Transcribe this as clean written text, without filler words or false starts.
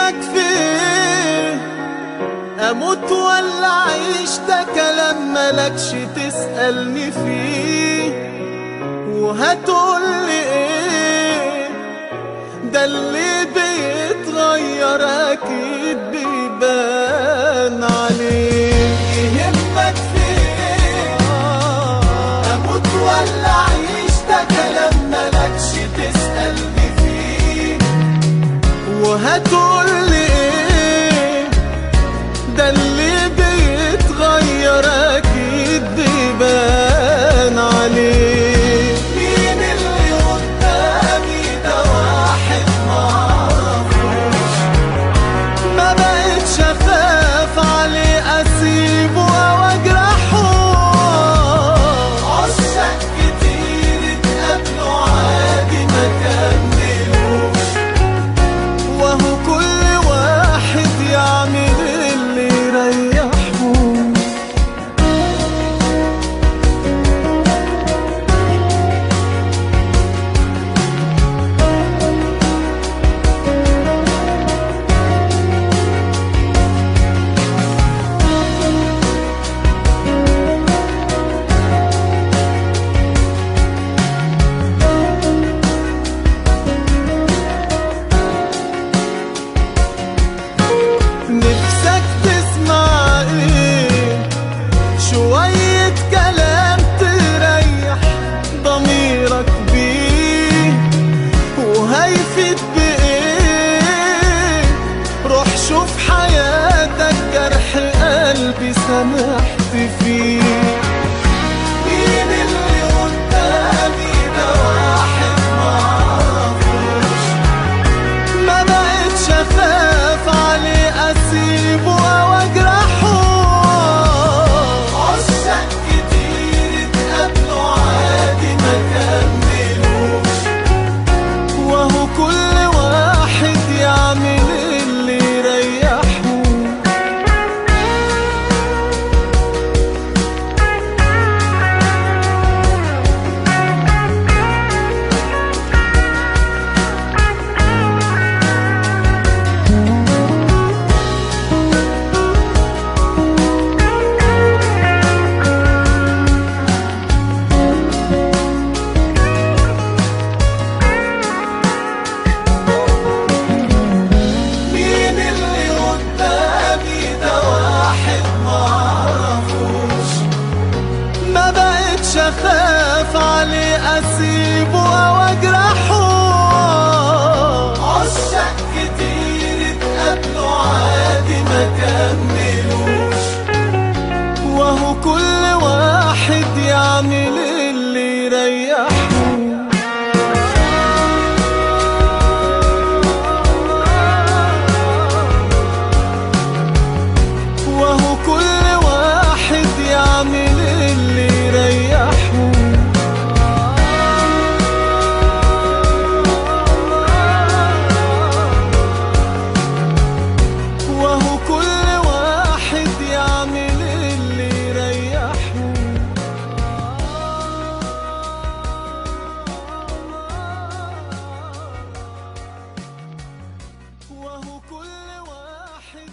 يهمك فيه؟ اموت ولا اعيش؟ ده كلام ملكش تسألني فيه. وهتقولي ايه؟ ده اللي بيتغير اكيد بيبان عليه. يهمك فيه؟ اموت ولا اعيش؟ ده كلام ملكش تسألني فيه. وهتقولي ايه؟ ده اللي بيتغير اكيد بيبان عليه. مين اللي قدامي؟ ده واحد معرفوش، ما بقتش اخاف عليه اسيبه او اجرحه. عشاق كتير اتقابلوا عادي ما كملوش، وهو كل واحد يعمل اللي يريحه. نفسك تسمع ايه؟ شوية كلام تريح ضميرك بيه، وهيفيد بايه؟ روح شوف حياتك، جرح قلبي سامحت فيه. مين اللي قدامي؟ ده واحد معرفوش، ما بقتش اخاف عليه اسيبه او اجرحه. عشاق كتير اتقابلوا عادي ما كملوش، وهو كل واحد يعمل اللي يريحه. مين اللي قدامي؟ ده واحد معرفوش، ما بقتش اخاف عليه اسيبه او اجرحه. عشاق كتير اتقابلوا عادي ما كملوش، وهو كل واحد يعمل اللي يريحه. وهو كل واحد يعمل اللي يريحه. وهو كل واحد يعمل اللي يريحه. وهو كل واحد